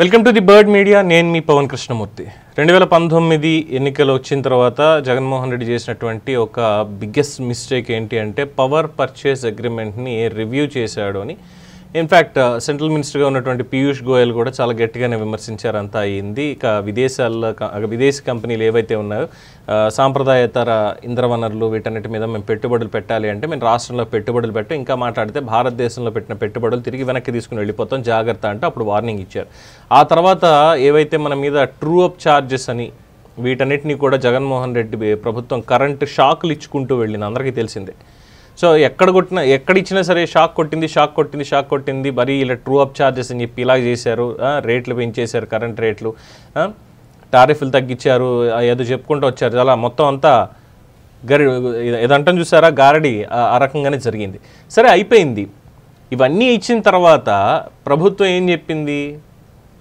Welcome to the bird media. నేను మీ పవన్ కృష్ణమూర్తి. 2019 ఎన్నికలు వచ్చిన తర్వాత జగన్మోహన్ రెడ్డి చేసినటువంటి ఒక బిగ్గెస్ట్ మిస్టేక్ ఏంటి అంటే పవర్ పర్చేస్ అగ్రిమెంట్ని రివ్యూ చేశాడు అని. ఇన్ఫ్యాక్ట్ సెంట్రల్ మినిస్టర్గా ఉన్నటువంటి పీయూష్ గోయల్ కూడా చాలా గట్టిగానే విమర్శించారు. అంతా అయింది. ఇక విదేశీ కంపెనీలు ఏవైతే ఉన్నాయో సాంప్రదాయేతర ఇంధన వనరులు వీటన్నిటి మీద మేము పెట్టుబడులు పెట్టాలి అంటే మేము రాష్ట్రంలో పెట్టుబడులు పెట్టాం, ఇంకా మాట్లాడితే భారతదేశంలో పెట్టిన పెట్టుబడులు తిరిగి వెనక్కి తీసుకుని వెళ్ళిపోతాం, జాగ్రత్త అంటే అప్పుడు వార్నింగ్ ఇచ్చారు. ఆ తర్వాత ఏవైతే మన మీద ట్రూ అప్ ఛార్జెస్ అని వీటన్నిటిని కూడా జగన్మోహన్ రెడ్డి ప్రభుత్వం కరెంటు షాకులు ఇచ్చుకుంటూ వెళ్ళింది, అందరికీ తెలిసిందే. సో ఎక్కడిచ్చినా సరే షాక్ కొట్టింది. మరి ఇలా ట్రూ అప్ ఛార్జెస్ అని చెప్పి ఇలా చేశారు, రేట్లు పెంచేశారు, కరెంట్ రేట్లు, టారిఫ్లు తగ్గించారు, ఏదో చెప్పుకుంటూ వచ్చారు. అలా మొత్తం అంతా ఏదంటాం చూసారా, గారడి ఆ రకంగానే జరిగింది. సరే అయిపోయింది. ఇవన్నీ ఇచ్చిన తర్వాత ప్రభుత్వం ఏం చెప్పింది?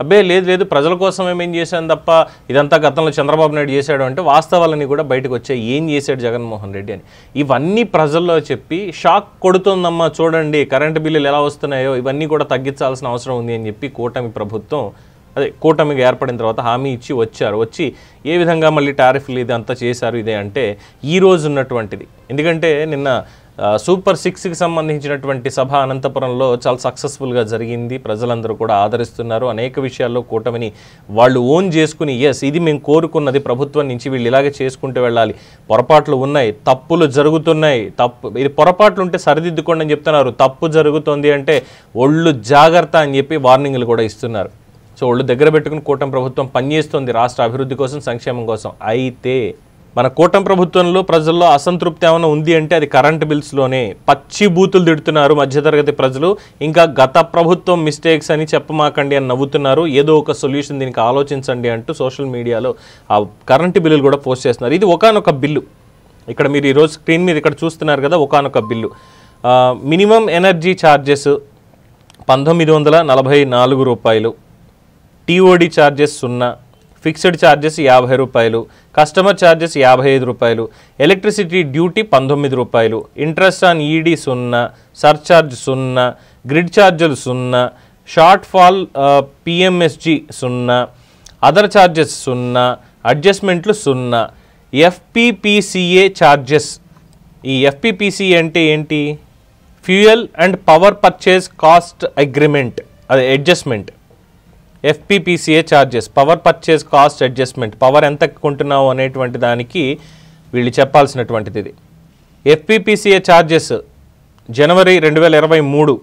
అబ్బే లేదు ప్రజల కోసం ఏం చేశాను తప్ప ఇదంతా గతంలో చంద్రబాబు నాయుడు చేశాడు అంటే వాస్తవాలని కూడా బయటకు వచ్చాయి, ఏం చేశాడు జగన్మోహన్ రెడ్డి అని. ఇవన్నీ ప్రజల్లో చెప్పి షాక్ కొడుతుందమ్మా చూడండి కరెంటు బిల్లులు ఎలా వస్తున్నాయో ఇవన్నీ కూడా తగ్గించాల్సిన అవసరం ఉంది అని చెప్పి కూటమి ప్రభుత్వం కూటమిగా ఏర్పడిన తర్వాత హామీ ఇచ్చి వచ్చి ఏ విధంగా మళ్ళీ టారిఫ్లు ఇదంతా చేశారు ఇదే అంటే ఈ రోజు ఉన్నటువంటిది. ఎందుకంటే నిన్న సూపర్ 6కి సంబంధించినటువంటి సభ అనంతపురంలో చాలా సక్సెస్ఫుల్గా జరిగింది. ప్రజలందరూ కూడా ఆదరిస్తున్నారు. అనేక విషయాల్లో కూటమిని వాళ్ళు ఓన్ చేసుకుని ఇది మేము కోరుకున్నది ప్రభుత్వం నుంచి, వీళ్ళు ఇలాగే చేసుకుంటూ వెళ్ళాలి, పొరపాట్లు ఉన్నాయి, తప్పులు జరుగుతున్నాయి, ఇది పొరపాట్లు ఉంటే సరిదిద్దుకోండి అని చెప్తున్నారు. తప్పు జరుగుతుంది అంటే ఒళ్ళు జాగ్రత్త అని చెప్పి వార్నింగ్లు కూడా ఇస్తున్నారు. సో ఒళ్ళు దగ్గర పెట్టుకుని కూటమి ప్రభుత్వం పనిచేస్తుంది రాష్ట్ర అభివృద్ధి కోసం, సంక్షేమం కోసం. అయితే మన కూటమి ప్రభుత్వంలో ప్రజల్లో అసంతృప్తి ఏమైనా ఉంది అంటే అది కరెంటు బిల్స్లోనే. పచ్చి బూతులు తిడుతున్నారు మధ్యతరగతి ప్రజలు. ఇంకా గత ప్రభుత్వం మిస్టేక్స్ అని చెప్పమాకండి అని నవ్వుతున్నారు. ఏదో ఒక సొల్యూషన్ దీనికి ఆలోచించండి అంటూ సోషల్ మీడియాలో ఆ కరెంటు బిల్లులు కూడా పోస్ట్ చేస్తున్నారు. ఇది ఒకానొక బిల్లు. ఇక్కడ మీరు ఈరోజు స్క్రీన్ మీద ఇక్కడ చూస్తున్నారు కదా, ఒకానొక బిల్లు. మినిమం ఎనర్జీ ఛార్జెస్ 1944 రూపాయలు, టీఓడి ఛార్జెస్ 0, ఫిక్స్డ్ ఛార్జెస్ 50 రూపాయలు, కస్టమర్ ఛార్జెస్ 55 రూపాయలు, ఎలక్ట్రిసిటీ డ్యూటీ 19 రూపాయలు, interest on ED 0, surcharge 0, grid ఛార్జీలు 0, short fall PMSG 0, other charges 0, అడ్జస్ట్మెంట్లు 0, ఎఫ్పిపిసిఏ ఛార్జెస్. ఈ ఎఫ్పిపిసిఏ అంటే ఏంటి? Fuel and power purchase cost agreement, అది adjustment. FPPCA charges, power purchase cost adjustment. Power ఎంత కొంటున్నావు అనేటువంటి దానికి వీళ్ళు చెప్పాల్సినటువంటిది ఇది. ఎఫ్పిపిసిఏ ఛార్జెస్ జనవరి 2023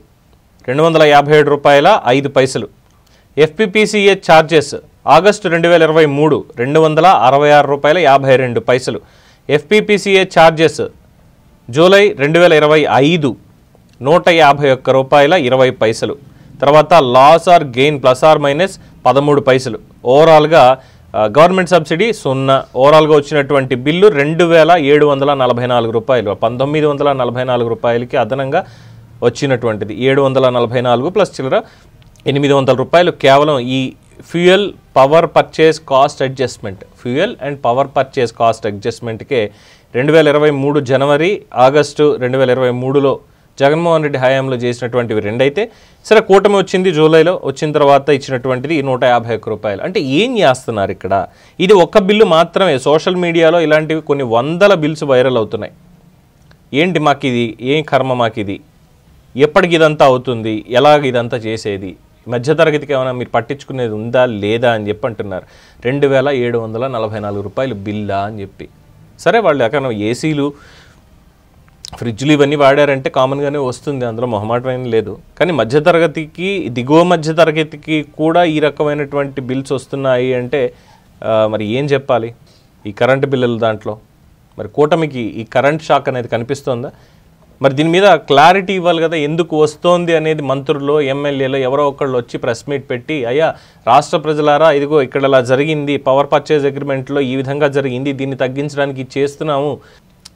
257 రూపాయల 5 పైసలు. ఎఫ్పిపిసిఏ ఛార్జెస్ ఆగస్టు 2023 266 రూపాయల 52 పైసలు. ఎఫ్పిపిసిఏ ఛార్జెస్ జూలై 2025 151 రూపాయల 20 పైసలు. తర్వాత loss or gain plus or minus 13 paise. ఓవరాల్గా గవర్నమెంట్ సబ్సిడీ 0. ఓవరాల్గా వచ్చినటువంటి బిల్లు 2744 రూపాయలు. 1944 రూపాయలకి అదనంగా వచ్చినటువంటిది 744 ప్లస్ చిల్లర 800 రూపాయలు కేవలం ఈ fuel power purchase cost adjustment. Fuel and power purchase cost అడ్జస్ట్మెంట్కే 2023 జనవరి ఆగస్టు 2023లో జగన్మోహన్ రెడ్డి హయాంలో చేసినటువంటివి రెండైతే, సరే కూటమి వచ్చింది జూలైలో, వచ్చిన తర్వాత ఇచ్చినటువంటిది 151 రూపాయలు. అంటే ఏం చేస్తున్నారు ఇక్కడ? ఇది ఒక్క బిల్లు మాత్రమే. సోషల్ మీడియాలో ఇలాంటివి కొన్ని వందల బిల్స్ వైరల్ అవుతున్నాయి. ఏంటి మాకు ఇది, ఏం కర్మ మాకు ఇది, ఎప్పటికి ఇదంతా అవుతుంది, ఎలాగ ఇదంతా చేసేది, మధ్యతరగతికి ఏమైనా మీరు పట్టించుకునేది ఉందా లేదా అని చెప్పి అంటున్నారు. 2744 రూపాయలు బిల్లా అని చెప్పి. సరే వాళ్ళు ఎక్కడ ఏసీలు ఫ్రిడ్జ్లు ఇవన్నీ వాడారంటే కామన్గానే వస్తుంది, అందులో మొహమాటం లేదు. కానీ మధ్యతరగతికి, దిగువ మధ్యతరగతికి కూడా ఈ రకమైనటువంటి బిల్స్ వస్తున్నాయి అంటే మరి ఏం చెప్పాలి ఈ కరెంటు బిల్లుల దాంట్లో? మరి కూటమికి ఈ కరెంట్ షాక్ అనేది కనిపిస్తోందా? మరి దీని మీద క్లారిటీ ఇవ్వాలి కదా, ఎందుకు వస్తోంది అనేది. మంత్రులు, ఎమ్మెల్యేలు ఎవరో ఒకళ్ళు వచ్చి ప్రెస్ మీట్ పెట్టి, అయ్యా రాష్ట్ర ప్రజలారా ఇదిగో ఇక్కడ ఇలా జరిగింది, పవర్ పర్చేజ్ అగ్రిమెంట్లో ఈ విధంగా జరిగింది, దీన్ని తగ్గించడానికి చేస్తున్నాము,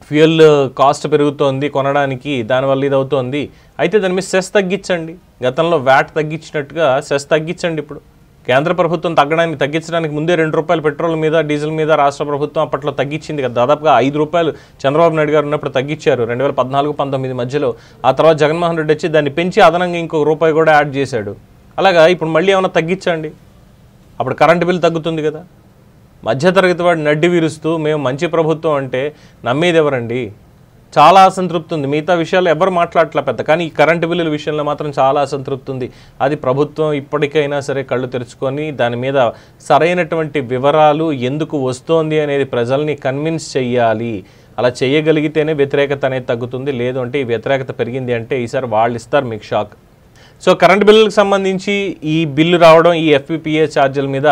ఫ్యూయల్ కాస్ట్ పెరుగుతోంది కొనడానికి, దానివల్ల ఇది అవుతోంది, అయితే దాని మీద సెస్ తగ్గించండి. గతంలో వ్యాట్ తగ్గించినట్టుగా సెస్ తగ్గించండి. ఇప్పుడు కేంద్ర ప్రభుత్వం తగ్గించడానికి ముందే 2 రూపాయలు పెట్రోల్ మీద, డీజిల్ మీద రాష్ట్ర ప్రభుత్వం అప్పట్లో తగ్గించింది కదా. దాదాపుగా 5 రూపాయలు చంద్రబాబు నాయుడు గారు ఉన్నప్పుడు తగ్గించారు 2014-19 మధ్యలో. ఆ తర్వాత జగన్మోహన్ రెడ్డి వచ్చి దాన్ని పెంచి అదనంగా ఇంకొక రూపాయి కూడా యాడ్ చేశాడు. అలాగా ఇప్పుడు మళ్ళీ ఏమైనా తగ్గించండి. అప్పుడు కరెంటు బిల్ తగ్గుతుంది కదా. మధ్యతరగతి వాడు నడ్డి విరుస్తూ మేము మంచి ప్రభుత్వం అంటే నమ్మేది ఎవరండి? చాలా అసంతృప్తి ఉంది. మిగతా విషయాలు ఎవరు మాట్లాడట్లే పెద్ద, కానీ ఈ కరెంటు బిల్లుల విషయంలో మాత్రం చాలా అసంతృప్తి ఉంది. అది ప్రభుత్వం ఇప్పటికైనా సరే కళ్ళు తెరుచుకొని దాని మీద సరైనటువంటి వివరాలు ఎందుకు వస్తోంది అనేది ప్రజల్ని కన్విన్స్ చెయ్యాలి. అలా చేయగలిగితేనే వ్యతిరేకత అనేది తగ్గుతుంది. లేదు అంటే ఈ వ్యతిరేకత పెరిగింది అంటే ఈసారి వాళ్ళు ఇస్తారు మీకు షాక్. సో కరెంట్ బిల్లులకు సంబంధించి ఈ బిల్లు రావడం, ఈ FPPA ఛార్జీల మీద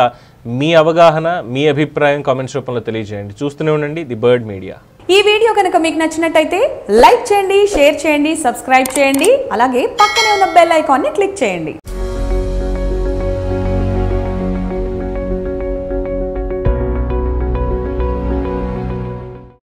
మీ అవగాహన, మీ అభిప్రాయం కామెంట్స్ రూపంలో తెలియజేయండి. చూస్తూనే ఉండండి ది బర్డ్ మీడియా. ఈ వీడియో కనుక మీకు నచ్చినట్టయితే లైక్ చేయండి, షేర్ చేయండి, సబ్స్క్రైబ్ చేయండి. అలాగే పక్కనే ఉన్న బెల్ ఐకాన్ని క్లిక్ చేయండి.